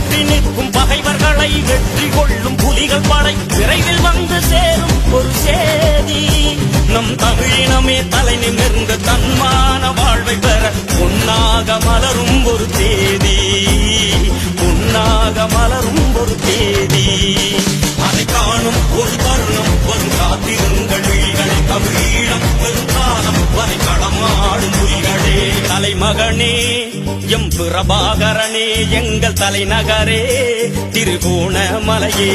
சுற்றி நிற்கும் பகைவர்களை வெற்றி கொள்ளும் புலிகள் படை விரைவில் வந்து சேரும் ஒரு சேதி. நம் தமிழினமே தலை நிமிர்ந்து தன்மான வாழ்வை பெற பொன்னாக மலரும் ஒரு தேதி, பொன்னாக மலரும் ஒரு தேதி. அதை காணும் ஒரு தருணம் வரும் காத்திருங்கள் விழிகளை. தமிழீழம் பெரும் காலம் வரை களமாடும் புலிகளே. தலைமகனே எம் பிரபாகரனே, எங்கள் தலைநகரே திருகோணமலையே.